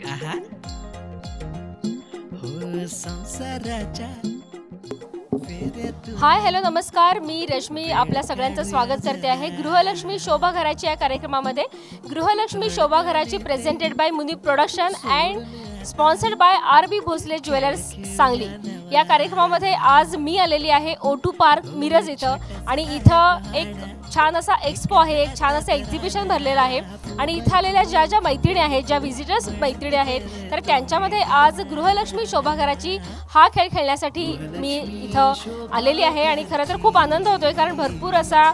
आहा हो संसाराच्या hi hello नमस्कार, मी रश्मी आपल्या सगळ्यांचं स्वागत करते आहे गृहलक्ष्मी शोभा घराची या कार्यक्रमामध्ये. गृहलक्ष्मी शोभा घराची presented by Munip production and sponsored by RB. Bhosale jewellers Sangli. या कार्यक्रमामध्ये आज मी आलेली आहे O2 पार्क मिरज इथं आणि इथं एक छान असा एक्सपो आहे, एक छान असं एक्झिबिशन भरलेलं आहे आणि इथं आलेल्या ज्या मैत्रिणी आहेत, ज्या व्हिजिटर्स मैत्रिणी आहेत, तर त्यांच्यामध्ये आज गृहलक्ष्मी शोभा घराची हा खेळ खेळण्यासाठी मी इथं आलेली आहे आणि खरं तर खूप आनंद होतोय कारण भरपूर असा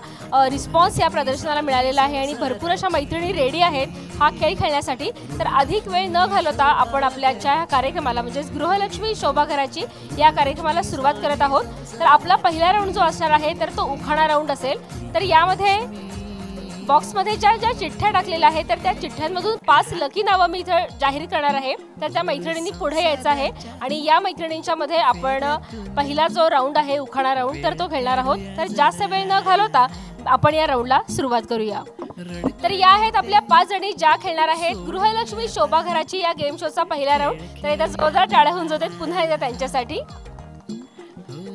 रिस्पॉन्स या प्रदर्शनाला मिळालेला आहे आणि भरपूर अशा मैत्रिणी रेडी आहेत हा खेळ खेळण्यासाठी. तर अधिक वेळ न घालवता आपण आपल्याच्या कार्यक्रमाला म्हणजेच गृहलक्ष्मी शोभा घराची या कार्यक्रमाला सुरुवात करत आहोत. तर आपला पहिला राऊंड जो असणार आहे तर तो उखाणा राऊंड असेल. तर यामध्ये बॉक्समध्ये ज्या चिठ्ठ्या टाकलेल्या आहेत तर त्या चिठ्ठ्यांमधून 5 लकी नावं मी इथं जाहीर करणार आहे. तर त्या मैत्रिणींनी पुढे यायचं आहे आणि या मैत्रिणींच्या मध्ये आपण पहिला जो राऊंड आहे उखाणा राऊंड तर तो खेळणार आहोत. तर जास्त वेळ न घालवता आपण या राऊंडला सुरुवात करूया. तर या आहेत आपल्या 5 जणी ज्या खेळणार आहेत गृहलक्ष्मी शोभा घराची या गेम शोचा पहिला राऊंड. तर एकदा जोरदार टाळ्या होऊन जातात पुन्हा एकदा त्यांच्यासाठी.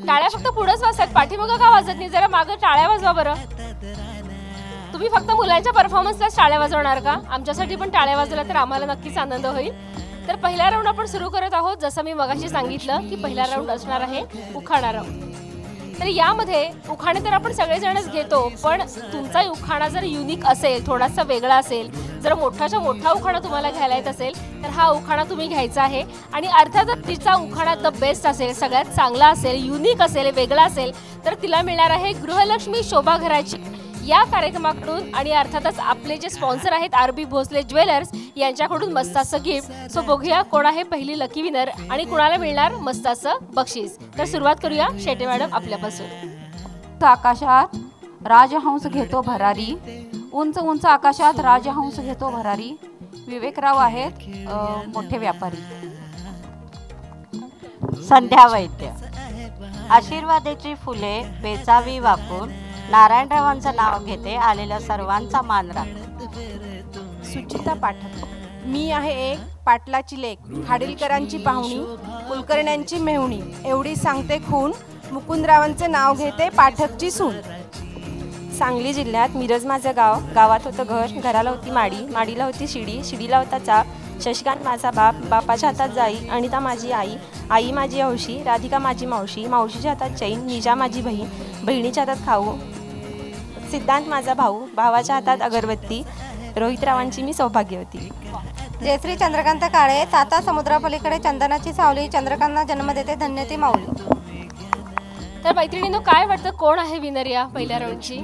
टाळ्या फक्त पुढेच वाजतात, पाठीमागं का वाजत नाही? जरा मागं टाळ्या वाजवा बरं. तुम्ही फक्त मुलांच्या परफॉर्मन्सला टाळ्या वाजवणार का? आमच्यासाठी पण टाळ्या वाजवल्या तर आम्हाला नक्कीच आनंद होईल. तर पहिला राऊंड आपण सुरू करत आहोत. जसं मी मगाशी सांगितलं की पहिला राऊंड असणार आहे उखाणा राऊंड. तर यामध्ये उखाणे तर आपण सगळेजणच घेतो, पण तुमचा उखाणा जर युनिक असेल, थोडासा वेगळा असेल, जर मोठाच्या मोठा उखाणा तुम्हाला घ्यायला येत असेल तर हा उखाणा तुम्ही घ्यायचा आहे. आणि अर्थातच तिचा उखाणा द बेस्ट असेल, सगळ्यात चांगला असेल, युनिक असेल, वेगळा असेल तर तिला मिळणार आहे गृहलक्ष्मी शोभा घराची या कार्यक्रमाकडून आणि अर्थातच आपले जे स्पॉन्सर आहेत आर.बी. भोसले ज्वेलर्स यांच्याकडून मस्त असं गिफ्ट. सो बघूया कोण आहे पहिली लकी विनर आणि कुणाला मिळणार मस्त असं बक्षीस. तर सुरुवात करूया शेटे मॅडम आपल्यापासून. आकाशात राजहंस घेतो भरारी, उंच उंच आकाशात राजहंस घेतो भरारी. विवेकराव आहेत मोठे व्यापारी. संध्या वैद्य. आशीर्वादाची फुले वेचावी वाकून, नारायणरावांचं नाव घेते आलेल्या सर्वांचा मान राख. सुचिता पाठक. मी आहे एक पाटलाची लेक, खाडीलकरांची पाहुणी, कुलकर्ण्यांची मेहुणी, एवढी सांगते खून, मुकुंदरावांचे नाव घेते पाठकची सून. सांगली जिल्ह्यात मिरज माझं गाव, गावात होतं घर, घराला होती माडी, माडीला होती शिडी, शिडीला होता चाप, शशिकांत माझा बाप, बापाच्या हातात जाई, अनिता माझी आई, आई माझी हौशी, राधिका माझी मावशी, मावशीच्या हातात चैन, निजा माझी बहीण, बहिणीच्या हातात खाऊ, सिद्धांत माझा भाऊ, भावाच्या हातात अगरबत्ती, रोहितरावांची मी सौभाग्यवती. जयश्री चंद्रकांत काळे. साता समुद्रापलीकडे चंदनाची सावली, चंद्रकांतना जन्म देते धन्य ती माऊली. तर मैत्रिणींनो काय वाटतं कोण आहे विनर या पहिल्या राऊंडची?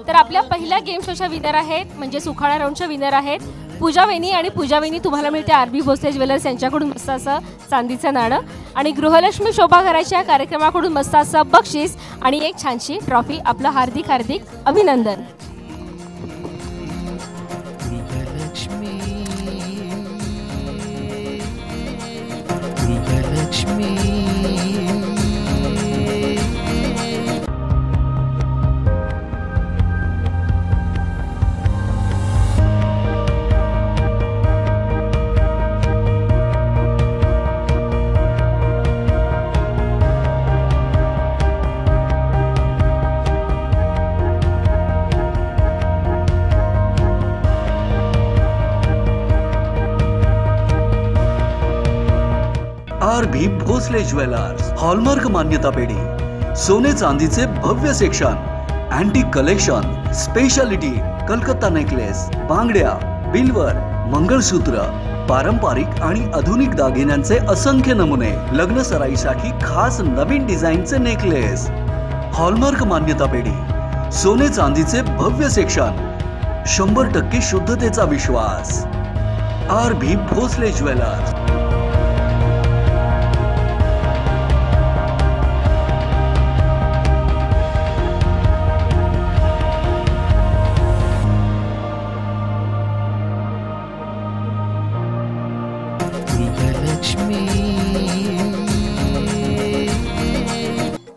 तर आपल्या पहिल्या गेम शोच्या विनर आहेत म्हणजे उखाणा राऊंडच्या विनर आहेत पूजा वेनी. आणि पूजा वेनी तुम्हाला मिळते आर.बी. भोसले ज्वेलर्स यांच्याकडून मस्त असं चांदीचं नाणं आणि गृहलक्ष्मी शोभा घराच्या कार्यक्रमाकडून मस्त असं बक्षीस आणि एक छानशी ट्रॉफी. आपलं हार्दिक हार्दिक अभिनंदन. आर.बी. भोसले ज्वेलर्स हॉलमार्क मान्यता पेढी, सोने चांदीचे भव्य section, antique collection, speciality Calcutta necklace, बांगड्या, बिल्वर, मंगळसूत्र, पारंपरिक आणि आधुनिक दागिन्यांचे असंख्य नमुने, लग्न सराईसाठी खास नवीन डिझाईनचे नेकलेस. हॉलमार्क मान्यता पेढी, सोने चांदीचे भव्य सेक्शन, 100% शुद्धतेचा विश्वास. आर.बी. भोसले ज्वेलर्स.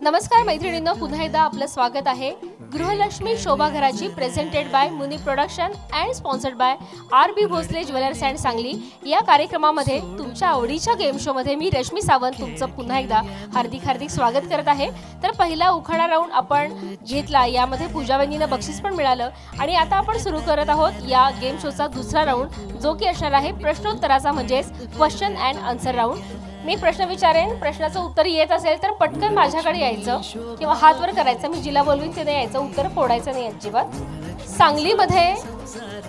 नमस्कार मैत्रिणींनो, पुन्हा एकदा आपलं स्वागत आहे गृहलक्ष्मी शोभा घराची presented by Muni production and sponsored by RB. Bhosale jewellers and Sangli या कार्यक्रमामध्ये तुमच्या आवडीच्या गेम शो मध्ये मी रश्मी सावंत तुमचं पुन्हा एकदा हार्दिक स्वागत करत आहे। तर पहिला उखाणा राऊंड आपण घेतला, यामध्ये पूजा वहिनींना बक्षीस पण मिळालं आणि आता आपण सुरू करत आहोत या गेम शोचा दुसरा राऊंड, जो की असणार आहे प्रश्नोत्तराचा म्हणजेच क्वेश्चन अँड आन्सर राऊंड। मी प्रश्न विचारेन, प्रश्नाचं उत्तर येत असेल तर पटकन माझ्याकडे यायचं किंवा हात वर करायचं, मी जिला बोलवीन तिने यायचं, उत्तर फोडायचं नाही अजिबात। सांगलीमध्ये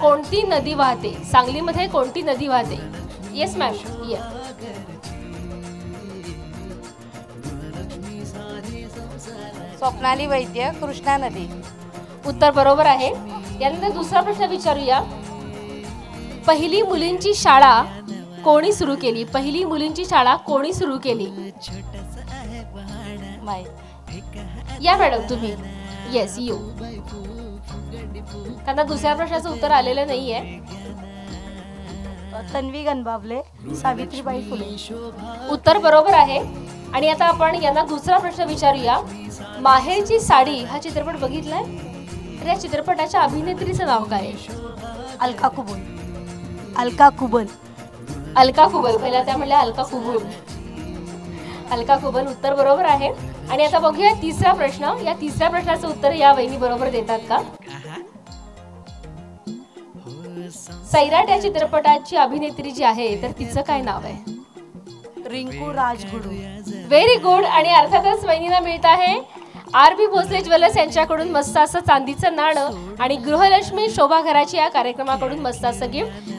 कोणती नदी वाहते? सांगलीमध्ये कोणती नदी वाहते? येस मॅम, ये। स्वप्नाली वैद्य, कृष्णा नदी। उत्तर बरोबर आहे। यानंतर दुसरा प्रश्न विचारूया, पहिली मुलींची शाळा कोणी सुरू केली? पहिली मुलींची शाळा कोणी सुरू केली? या मॅडम तुम्ही, येस यू। त्यांना दुसऱ्या प्रश्नाचं उत्तर आलेलं नाहीये। तन्वी गणबावले, सावित्रीबाई फुले। उत्तर बरोबर आहे। आणि आता आपण यांना दुसरा प्रश्न विचारूया, माहेरची साडी हा चित्रपट बघितलाय? तर या चित्रपटाच्या अभिनेत्रीचं नाव काय? अलका कुबल। अलका कुबल। अलका कुबल, पहिला त्या म्हणल्या अलका कुबल। अलका कुबल उत्तर बरोबर आहे। आणि आता बघूया तिसरा प्रश्न, या तिसऱ्या प्रश्नाचं उत्तर या वहिनी बरोबर देतात का? सैराट या चित्रपटाची अभिनेत्री जी आहे तर तिचं काय नाव आहे? रिंकू राजगुरू। Very good. आणि अर्थातच वहिनीला मिळत आहे आर.बी. भोसले ज्वेलर्स यांच्याकडून मस्त असं चांदीचं नाणं आणि गृहलक्ष्मी शोभा घराची या कार्यक्रमाकडून मस्त असं गिफ्ट।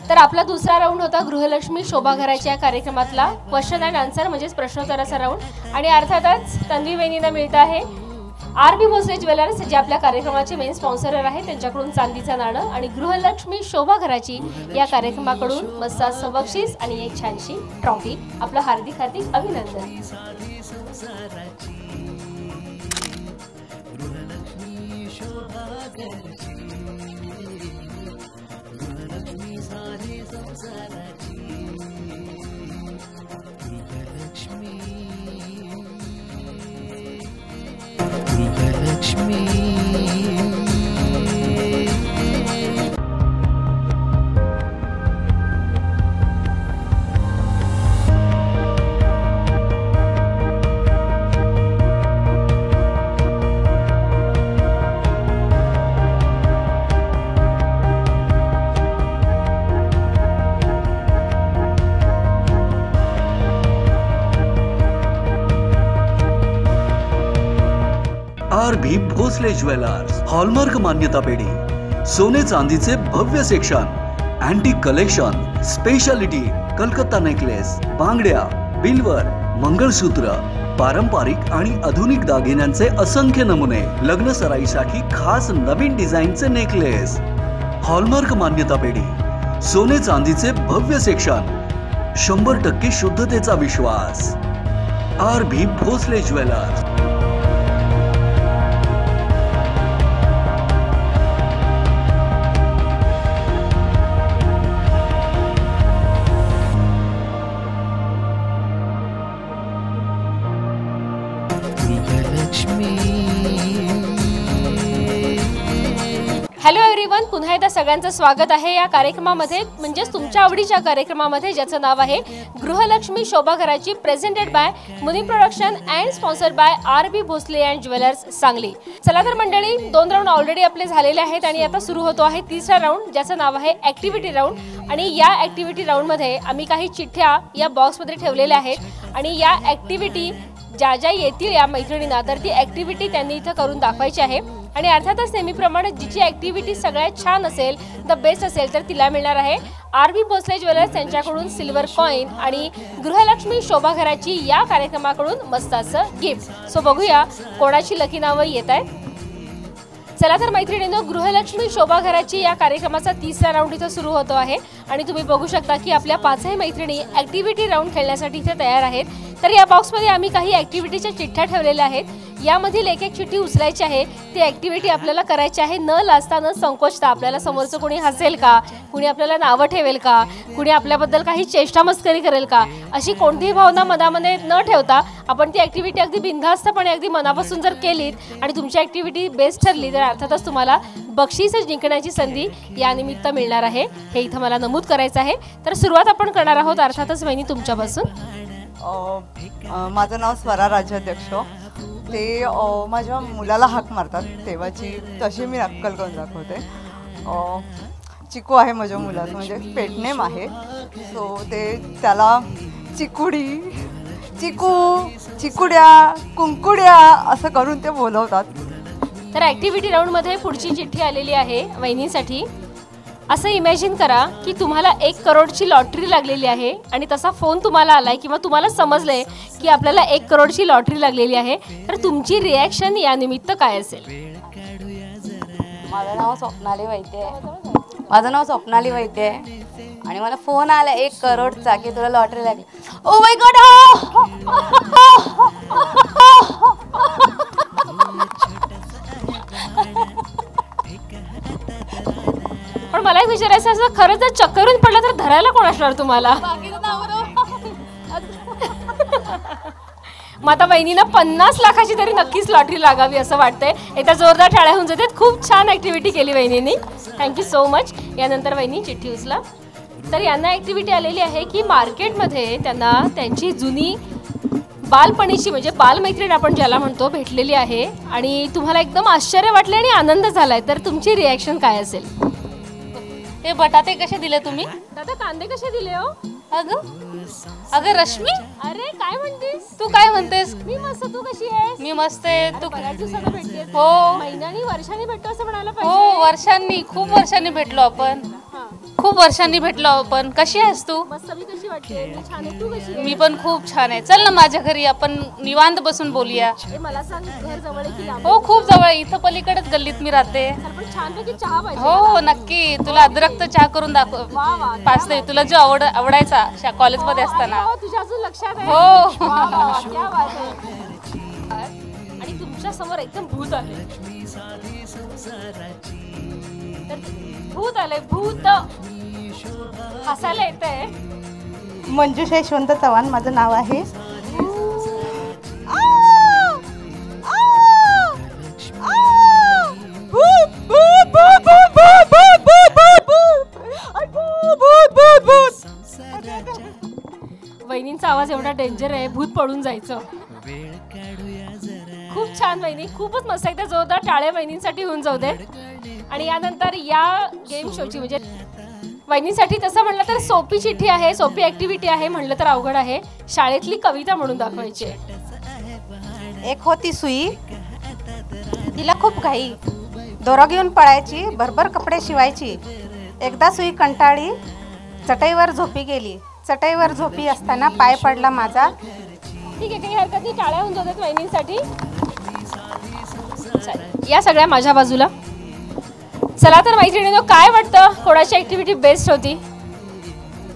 तर आपला दुसरा राऊंड होता गृहलक्ष्मी शोभा घराच्या कार्यक्रमातला क्वेश्चन अँड आन्सर म्हणजेच प्रश्नोत्तराचा राऊंड। आणि अर्थातच तन्वी वहिनींना मिळत आहे आर.बी. भोसले ज्वेलर्स जे आपल्या कार्यक्रमाचे मेन स्पॉन्सर आहेत त्यांच्याकडून चांदीचं नाणं आणि गृहलक्ष्मी शोभा घराची या कार्यक्रमाकडून मस्त असं बक्षीस आणि एक छानशी ट्रॉफी। आपलं हार्दिक अभिनंदन। आर.बी. भोसले ज्वेलर्स, हॉलमार्क मान्यता पेढी, सोने चांदीचे भव्य section, antique collection, speciality, Calcutta necklace, बांगड्या, बिल्वर, मंगळसूत्र, पारंपरिक आणि आधुनिक दागिन्यांचे असंख्य नमुने, लग्न सराईसाठी खास नवीन डिझाईनचे नेकलेस, हॉलमार्क मान्यता पेढी, सोने चांदीचे भव्य सेक्शन, 100% शुद्धतेचा विश्वास। RB. Bhosale jewellers. Hello everyone, पुन्हा एकदा सगळ्यांचं स्वागत आहे या कार्यक्रमामध्ये म्हणजेच तुमच्या आवडीच्या कार्यक्रमामध्ये, ज्याचं नाव आहे गृहलक्ष्मी शोभा घराची presented by Muni production and sponsored by RB. Bhosale and jewellers Sangli. चला तर मंडळी, 2 राऊंड ऑलरेडी आपले झालेले आहेत आणि आता सुरू होतो आहे तिसरा राऊंड, ज्याचं नाव आहे ऍक्टिव्हिटी राऊंड। आणि या ऍक्टिव्हिटी राऊंडमध्ये आम्ही काही चिठ्ठ्या या बॉक्समध्ये ठेवलेल्या आहेत आणि या ऍक्टिव्हिटी ज्या ज्या येतील या मैत्रिणींना तर ती ऍक्टिव्हिटी त्यांनी इथं करून दाखवायची आहे। आणि अर्थातच नेहमीप्रमाणे जिची ऍक्टिव्हिटी सगळ्यात छान असेल, द बेस्ट असेल, तर तिला मिळणार आहे आर.बी. भोसले ज्वेलर्स यांच्याकडून सिल्वर कॉइन आणि गृहलक्ष्मी शोभा घराची या कार्यक्रमाकडून मस्त असं गिफ्ट। सो बघूया कोणाची लकी नावं येत आहेत। चला तर मैत्रिणींनो, गृहलक्ष्मी शोभा घराची या कार्यक्रमाचा तिसरा राऊंड इथं सुरू होतो आहे आणि तुम्ही बघू शकता की आपल्या 5ही मैत्रिणी ऍक्टिव्हिटी राऊंड खेळण्यासाठी इथे तयार आहेत। तर या बॉक्समध्ये आम्ही काही ऍक्टिव्हिटीच्या चिठ्ठ्या ठेवलेल्या आहेत यामधील एक एक चिठ्ठी उचलायची आहे, ती ॲक्टिव्हिटी आपल्याला करायची आहे न लाजता न संकोचता. आपल्याला समोरचं कोणी हसेल का, कुणी आपल्याला नावं ठेवेल का, कुणी आपल्याबद्दल काही चेष्टा मस्करी करेल का, अशी कोणतीही भावना मनामध्ये न ठेवता आपण ती ॲक्टिव्हिटी अगदी बिनधास्तपणे अगदी मनापासून जर केलीत आणि तुमची ॲक्टिव्हिटी बेस्ट ठरली तर अर्थातच तुम्हाला बक्षीस जिंकण्याची संधी यानिमित्त मिळणार आहे. हे इथं मला नमूद करायचं आहे. तर सुरुवात आपण करणार आहोत अर्थातच वहिनी तुमच्यापासून. माझं नाव स्वरा राज्याध्यक्ष. ते माझ्या मुलाला हाक मारतात तेव्हाची तशी मी नक्कल करून दाखवते. चिकू आहे माझ्या मुलाचं, म्हणजे पेटनेम आहे. सो ते त्याला चिकुडी, चिकू, चिकुड्या, कुंकुड्या असं करून ते बोलवतात. तर ॲक्टिव्हिटी राऊंडमध्ये पुढची चिठ्ठी आलेली आहे वहिनीसाठी. असं इमॅजिन करा की तुम्हाला 1 करोडची लॉटरी लागलेली आहे आणि तसा फोन तुम्हाला आलाय किंवा तुम्हाला समजलंय की आपल्याला 1 करोडची लॉटरी लागलेली आहे. तर तुमची रिॲक्शन यानिमित्त काय असेल? माझं नाव स्वप्नाली वैद्य आहे आणि मला फोन आला 1 करोडचा की तुला लॉटरी लागली. Oh my God. पण मला एक विचारायचं असं, खरं जर चक्करून पडलं तर धरायला कोण असणार तुम्हाला? मग आता वहिनीला 50 लाखाची तरी नक्कीच लॉटरी लागावी असं वाटतंय. एकदा जोरदार टाळ्या होऊन जातात. खूप छान ॲक्टिव्हिटी केली वहिनींनी. Thank you so much. यानंतर वहिनी चिठ्ठी उचला. तर यांना ॲक्टिव्हिटी आलेली आहे की मार्केटमध्ये त्यांना त्यांची जुनी बालपणीची म्हणजे बालमैत्रीण आपण ज्याला म्हणतो भेटलेली आहे आणि तुम्हाला एकदम आश्चर्य वाटले आणि आनंद झालाय. तर तुमची रिॲक्शन काय असेल? हे बटाटे कसे दिले तुम्ही? दादा कांदे कसे दिले हो? अगं रश्मी, अरे काय म्हणतेस? तू काय म्हणतेस? मी मस्त. तू कशी आहेस? मी मस्त आहे. तू बऱ्याच दिवसांनी भेटतेस. हो. महिन्यानी वर्षांनी भेटतो असं म्हणायला हो, पाहिजे. वर्षांनी, खूप वर्षांनी भेटलो आपण. खूप वर्षांनी भेटलो आपण. कशी आहेस तू? मस्त. मी कशी वाटते? मी छान आहे. तू कशी आहे? मी पण खूप छान आहे. चल ना माझ्या घरी, आपण निवांत बसून बोलूया. मला सांग, घर जवळ आहे की लांब? हो, खूप जवळ आहे. इथं पलीकडेच गल्लीत मी राहते. पण छानपैकी चहा पाहिजे. हो नक्की. तुला अद्रकचा चहा करून दाखव पाचते. तुला जो आवडायचा कॉलेजमध्ये असताना. तुझ्या अजून लक्षात आहे? हो. क्या बात आहे. आणि तुमच्या समोर एकदम भूत आले. भूत आले. भूत हसायला येतंय. मंजुषा यशवंत चव्हाण माझं नाव आहे. वहिनींचा आवाज एवढा डेंजर आहे, भूत पळून जायचं. खूप छान वहिनी, खूपच मस्त. एकदा जोरदार टाळे वहिनींसाठी होऊन जाऊ दे. आणि यानंतर या गेम शोची म्हणजे वहिनीसाठी तसं म्हटलं तर सोपी चिठ्ठी आहे, सोपी ॲक्टिव्हिटी आहे. म्हणलं तर अवघड आहे. शाळेतली कविता म्हणून दाखवायची आहे. एक होती सुई, तिला खूप घाई, दोरा घेऊन पळायची, भरभर कपडे शिवायची. एकदा सुई कंटाळी, चटईवर झोपी गेली. चटईवर झोपी असताना पाय पडला माझा. ठीक आहे, काही हरकत नाही. टाळ्या होऊन जातात वहिनींसाठी. या सगळ्या माझ्या बाजूला. चला तर मैत्रिणींनो, काय वाटतं कोणाची ॲक्टिव्हिटी बेस्ट होती?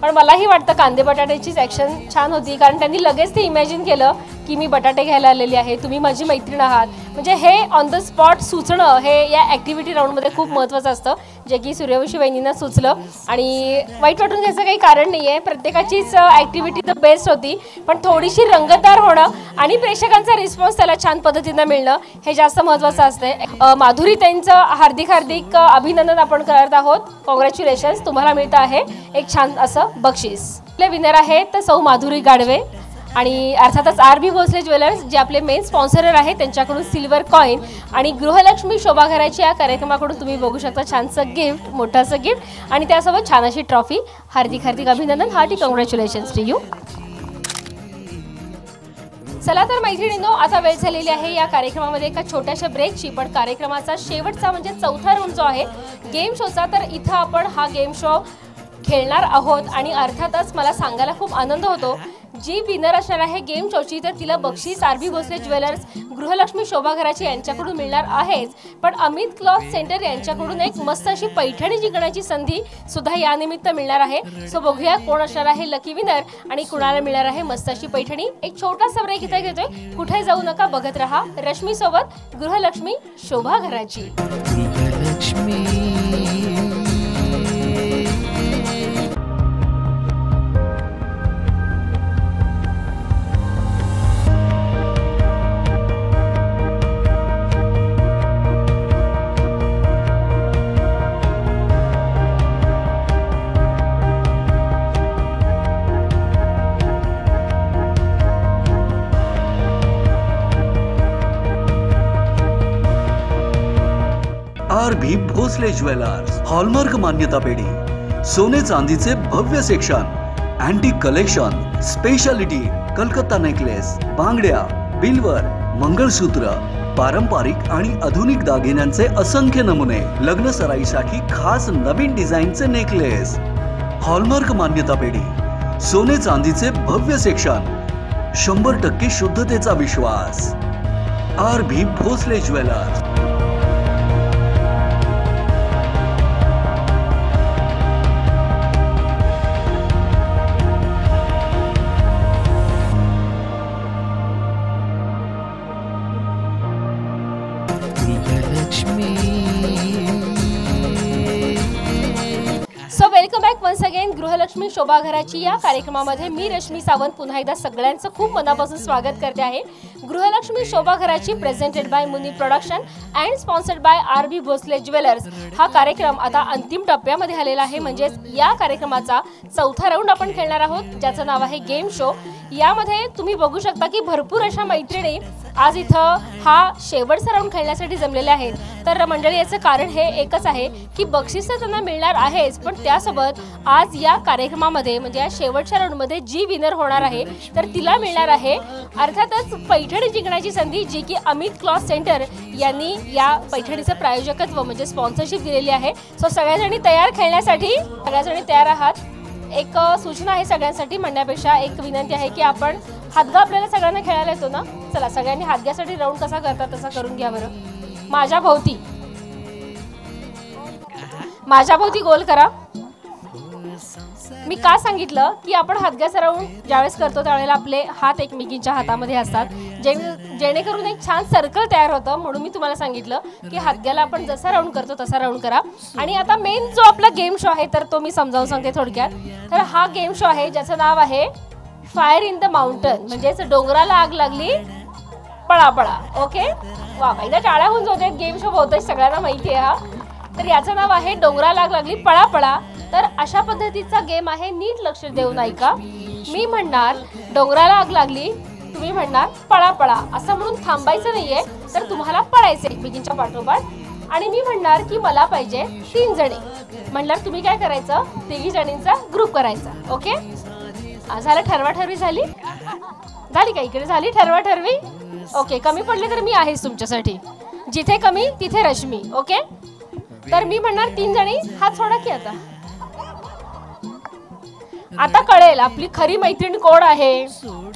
पण मलाही वाटतं कांदे बटाट्याचीच ॲक्शन छान होती, कारण त्यांनी लगेच ते इमॅजिन केलं की मी बटाटे घ्यायला आलेली आहे, तुम्ही माझी मैत्रीण आहात. म्हणजे हे ऑन द स्पॉट सुचणं हे या ॲक्टिव्हिटी राऊंडमध्ये खूप महत्त्वाचं असतं, जे की सूर्यवंशी वहिनींना सुचलं. आणि वाईट वाटून घ्यायचं काही कारण नाही आहे. प्रत्येकाचीच ॲक्टिव्हिटी तर बेस्ट होती, पण थोडीशी रंगतदार होणं आणि प्रेक्षकांचा रिस्पॉन्स त्याला छान पद्धतीनं मिळणं हे जास्त महत्त्वाचं असतं. माधुरी त्यांचं हार्दिक हार्दिक अभिनंदन आपण करत आहोत. कॉंग्रॅच्युलेशन्स, तुम्हाला मिळतं आहे एक छान असं बक्षीस. आपले विनर आहेत सौ माधुरी गाडवे आणि अर्थातच RB भोसले ज्वेलर्स, जे आपले मेन स्पॉन्सरर आहेत, त्यांच्याकडून सिल्वर कॉईन आणि गृहलक्ष्मी शोभाघराच्या या कार्यक्रमाकडून तुम्ही बघू शकता छानसं गिफ्ट, मोठंसं गिफ्ट आणि त्यासोबत छान अशी ट्रॉफी. हार्दिक हार्दिक अभिनंदन, हार्टी कॉंग्रॅच्युलेशन्स टू यू. चला तर मैत्रिणींनो, आता वेळ झालेली आहे या कार्यक्रमामध्ये एका छोट्याशा ब्रेकची. पण कार्यक्रमाचा शेवटचा म्हणजे चौथा राऊंड जो आहे गेम शोचा, तर इथं आपण हा गेम शो खेळणार आहोत. आणि अर्थातच मला सांगायला खूप आनंद होतो, जी विनर असणार आहे गेम शोची तर तिला बक्षीस आरबी भोसले ज्वेलर्स, गृहलक्ष्मी शोभाघराची यांच्याकडून मिळणार आहेच, पण अमित क्लॉथ सेंटर यांच्याकडून एक मस्त अशी पैठणी जिंकण्याची संधी सुद्धा या निमित्त मिळणार आहे. सो बघूया कोण असणार आहे लकी विनर आणि कुणाला मिळणार आहे मस्त अशी पैठणी. एक छोटासा ब्रेक इथे घेतोय, कुठे जाऊ नका, बघत रहा रश्मी सोबत गृहलक्ष्मी शोभाघराची. आरबी भोसले ज्वेलर्स, हॉलमार्क मान्यता पेढी, सोने चांदीचे भव्य section, antique collection, speciality, Calcutta necklace, बांगड्या, बिल्वर, मंगळसूत्र, पारंपरिक आणि आधुनिक दागिन्यांचे असंख्य नमुने, लग्न सराईसाठी खास नवीन डिझाईनचे नेकलेस, हॉलमार्क मान्यता पेढी, सोने चांदीचे भव्य सेक्शन, 100% शुद्धतेचा विश्वास. RB Bhosale jewellers. So welcome back once again Grihalakshmi Shobhagharachi या कार्यक्रमामध्ये मी रश्मी सावंत पुन्हा एकदा सगळ्यांचं खूप मनापासून स्वागत करते आहे. Grihalakshmi Shobhagharachi presented by Muni production and sponsored by RB Bhosale jewellers हा कार्यक्रम आता अंतिम टप्प्यामध्ये आलेला आहे. म्हणजेच या कार्यक्रमाचा चौथा राऊंड आपण खेळणार आहोत, ज्याचं नाव आहे गेम शो. यामध्ये तुम्ही बघू शकता की भरपूर अशा मैत्रिणी आज इथं हा शेवटचा राऊंड खेळण्यासाठी जमलेल्या आहेत. तर मंडळी याचं कारण हे एकच आहे की बक्षीस तर त्यांना मिळणार आहेच, पण त्यासोबत आज या कार्यक्रमामध्ये म्हणजे या शेवटच्या राऊंडमध्ये जी विनर होणार आहे तर तिला मिळणार आहे अर्थातच पैठणी जिंकण्याची संधी, जी की अमित क्लॉथ सेंटर यांनी या पैठणीचं प्रायोजकत्व म्हणजे स्पॉन्सरशिप दिलेली आहे. सो सगळ्याजणी तयार खेळण्यासाठी, सगळ्याजणी तयार आहात. एक सूचना आहे सगळ्यांसाठी म्हणण्यापेक्षा एक विनंती आहे की आपण हातगा आपल्याला सगळ्यांना खेळायला येतो ना, चला सगळ्यांनी हातग्यासाठी राऊंड कसा करतात तसा करून घ्या बरं. माझ्या भोवती गोल करा. मी का सांगितलं की आपण हातग्याचा राऊंड ज्यावेळेस करतो त्यावेळेला आपले हात एकमेकींच्या हातामध्ये असतात, जेणेकरून एक छान सर्कल तयार होतं. म्हणून मी तुम्हाला सांगितलं की हातग्याला आपण जसा राऊंड करतो तसा राऊंड करा. आणि आता मेन जो आपला गेम शो आहे तर तो मी समजावून सांगते थोडक्यात. तर हा गेम शो आहे ज्याचं नाव आहे फायर इन द माउंटन, म्हणजेच डोंगराला आग लागली पळापळा. ओके, वा एकदा टाळ्या होऊन जाते. गेम शो बहुतेक सगळ्यांना माहिती आहे हा. तर याचं नाव आहे डोंगराला आग लागली पळापळा. तर अशा पद्धतीचा गेम आहे, नीट लक्ष देऊन ऐका. मी म्हणणार डोंगराला आग लागली, तुम्ही म्हणणार पळापळा, असं म्हणून थांबायचं नाहीये, तर तुम्हाला पळायचं एकमेकींच्या पाठोपाठ. आणि मी म्हणणार की मला पाहिजे 3 जणी, म्हणल्यावर तुम्ही काय करायचं, 3 जणींचा ग्रुप करायचा. ओके, झालं, ठरवाठरवी झाली का इकडे, झाली ठरवाठरवी. ओके, कमी पडले तर मी आहेच तुमच्यासाठी, जिथे कमी तिथे रश्मी. ओके, तर मी म्हणणार 3 जणी, हात सोडा की आता कळेल आपली खरी मैत्रीण कोण आहे,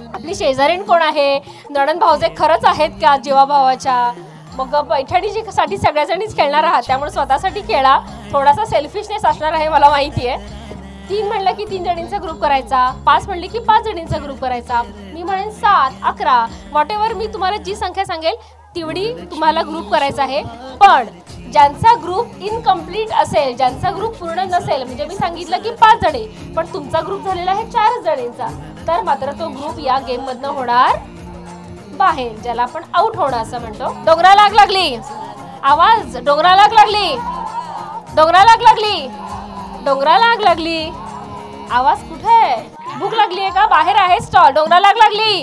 आपली शेजारीण कोण आहे, नणंद भाऊजे खरंच आहेत का जीवा भावाच्या. मग पैठणी साठी सगळ्याजणीच खेळणार आहात, त्यामुळे स्वतःसाठी खेळा. थोडासा सेल्फिशनेस असणार आहे मला माहिती आहे. 3 म्हणलं की 3 जणींचा ग्रुप करायचा, 5 म्हणले की 5 जणींचा ग्रुप करायचा. मी म्हणेन 7, 11 वॉट एव्हर मी तुम्हाला जी संख्या सांगेल तेवढी तुम्हाला ग्रुप करायचा आहे. पण ज्यांचा ग्रुप इनकम्प्लीट असेल, ज्यांचा ग्रुप पूर्ण नसेल, म्हणजे मी सांगितलं की 5 जणी पण तुमचा ग्रुप झालेला आहे 4 जणींचा, तर मात्र तो ग्रुप या गेम मधनं होणार बाहेर, ज्याला आपण आउट होणं असं म्हणतो. डोंगराला आग लागली, आवाज, डोंगराला आग लागली, डोंगराला आग लागली, डोंगराला आग लागली, आवाज कुठे आहे, भूक लागली आहे का, बाहेर आहे स्टॉल. डोंगराला आग लागली,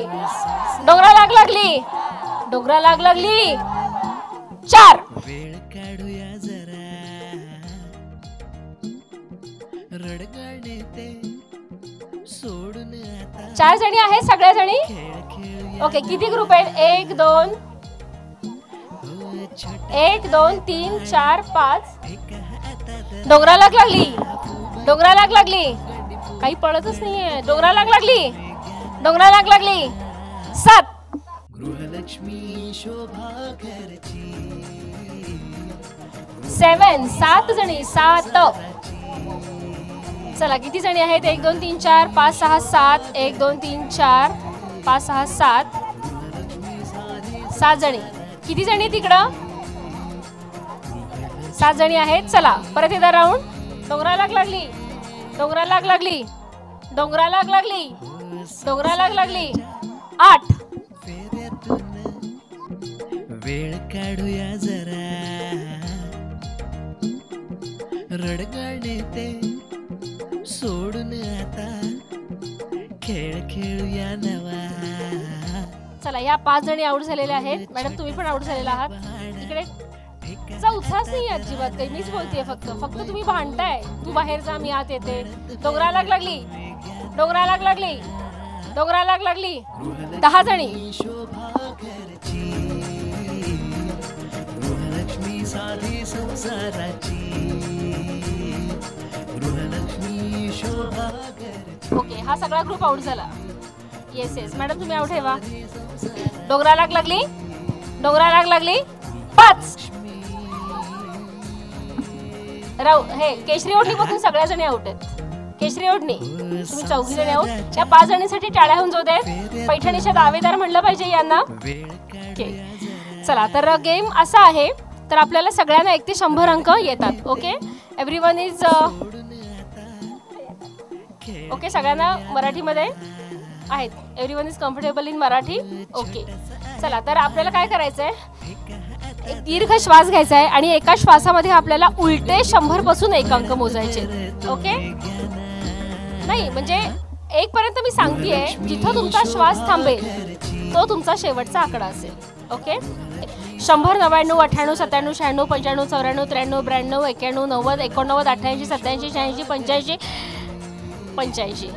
डोंगराला आग लागली, डोंगराला आग लागली. 4 4 जणी आहेत सगळ्या जणी. ओके, किती ग्रुप आहेत, 1 2 3 4 5. डोंगराला आग लागली, डोंगराला आग लागली, काही पळतच नाहीये. डोंगराला आग लागली, डोंगरा लाग लागली 7 गृहलक्ष्मी शोभा घरची 7 7 जणी 7. चला किती जणी आहेत 1 2 3 4 5 6 7 1 2 3 4 5 6 7 7 जणी. किती जणी तिकडं 7 जणी आहेत. चला परत एकदा राऊंड. डोंगरा लाग लागली डोंगरा लाग लागली डोंगरा लाग लागली डोंगरा लाग लागली 8. वेळ काढूया जरा रडगाणे ते सोडून आता खेळ खेळूया नवा. चला या 5 जणी आउट झालेल्या आहेत. मॅडम तुम्ही पण आउट झालेला आहात. इकडे उत्साहच नाही अजिबात काही. मीच बोलतेय फक्त तुम्ही भांडताय. तू बाहेर जा मी आत येते. डोंगरा लाग लागली डोंगरा लाग लागली डोंगरा लाग लागली 10 जणी. गृहलक्ष्मी साधी संसाराची गृहलक्ष्मी शोभा घरची. ओके हा सगळा ग्रुप आउट झाला. येस येस मॅडम तुम्ही आउट ठेवा. डोंगरा लाग लागली डोंगरा लाग लागली 5. राव हे केशरी ओढणी बघून सगळ्या जणी आउट आहेत. केशरी ओढणी तुम्ही 4 जणी आउट. त्या 5 जणींसाठी टाळ्या होऊन जाऊ देत. पैठणीच्या दावेदार म्हणलं पाहिजे यांना. ओके चला तर गेम असा आहे तर आपल्याला सगळ्यांना 1 ते 100 अंक येतात. Okay everyone is okay. सगळ्यांना मराठीमध्ये आहेत. Everyone is comfortable in Marathi. Okay चला तर आपल्याला काय करायचंय एक दीर्घ श्वास घ्यायचा आहे आणि एका श्वासामध्ये आपल्याला उलटे 100 पासून 1 अंक मोजायचे. ओके नाही म्हणजे 1 पर्यंत मी सांगतेय. जिथं तुमचा श्वास थांबेल तो तुमचा शेवटचा आकडा असेल. ओके 100 99 98 97 96 95 94 93 94 95 91 89 87 86 85 85.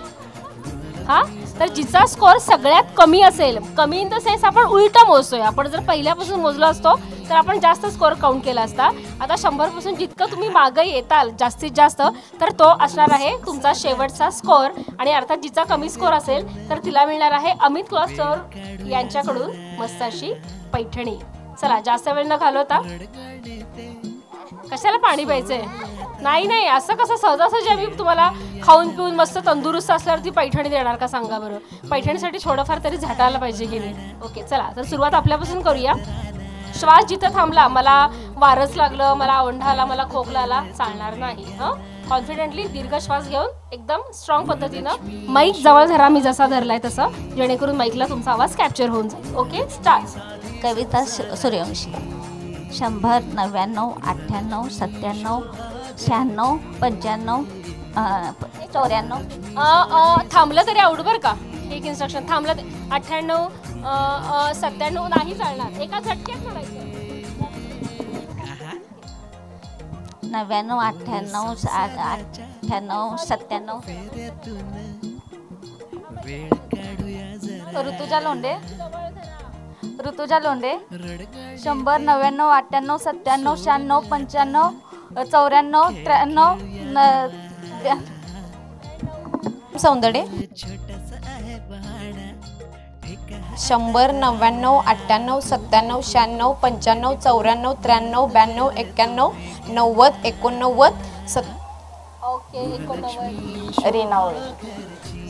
हा तर जिचा स्कोअर सगळ्यात कमी असेल. कमी इन द सेन्स आपण उलटा मोजतोय. आपण जर पहिल्यापासून मोजलो असतो तर आपण जास्त स्कोअर काउंट केला असता. आता 100 पासून जितकं तुम्ही मागे येताल जास्तीत जास्त तर तो असणार आहे तुमचा शेवटचा स्कोअर. आणि अर्थात जिचा कमी स्कोअर असेल तर तिला मिळणार आहे अमित क्लॉथ स्टोअर यांच्याकडून मस्त अशी पैठणी. चला जास्त वेळ न घालवता कशाला पाणी प्यायचंय. नाही असं कसं सहजासहजी आम्ही तुम्हाला खाऊन पिऊन मस्त तंदुरुस्त असल्यावर ती पैठणी देणार का सांगा बरं. पैठणीसाठी थोडंफार तरी झटायला पाहिजे की नाही. ओके चला तर सुरुवात आपल्यापासून करूया. श्वास जिथं थांबला मला वारच लागलं मला ओंढा आला मला खोकला आला चालणार नाही. कॉन्फिडेंटली दीर्घ श्वास घेऊन एकदम स्ट्रॉंग पद्धतीनं माईक जवळ धरा. मी जसा धरलाय तसं जेणेकरून माईकला तुमचा आवाज कॅप्चर होऊन जाईल. Okay start. कविता सूर्यवंशी 100 99 98 97 96 95 94. थांबलं तरी आउट बरं का. एक इन्स्ट्रक्शन थांबलं 98 97 नाही चालणार. एका झटक्यात म्हणायचं. 99 98 98 97. ऋतुजा लोंढे 100 99 98 97 96 95 94 93 सौंदडे 100 99 98 97 96 95 94 93 92 91 90 ओके 89 रेनावळे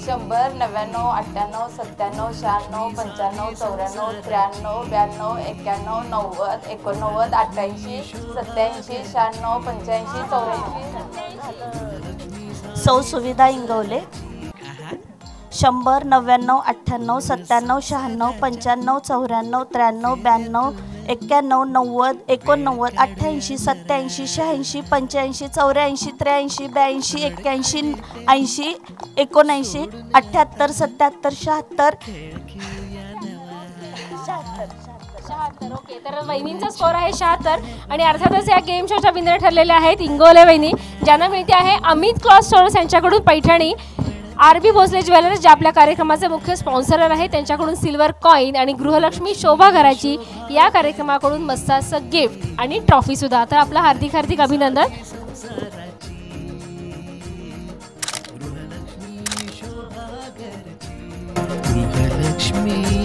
100 99 98 97 96 95 94 93 92 91 90 91 88 87 सौ सुविधा इंगवले 100 99 98 97 96 95 94 93 91 88 87 86 85 84 83 82 81 80 89 78 77 76. ओके तर वहिनींचा स्कोर आहे 76. आणि अर्थातच या गेम शोच्या विनर ठरलेल्या आहेत इंगोले वहिनी ज्यांना मिळते आहे अमित क्लॉथ स्टोअर्स यांच्याकडून पैठणी. आरबी भोसले ज्वेलर्स जे आपल्या कार्यक्रमाचे मुख्य स्पॉन्सर आहे त्यांच्याकडून सिल्वर कॉईन आणि गृहलक्ष्मी शोभा घराची या कार्यक्रमाकडून मस्त असं गिफ्ट आणि ट्रॉफी सुद्धा. तर आपलं हार्दिक हार्दिक अभिनंदन. गृहलक्ष्मी गृहलक्ष्मी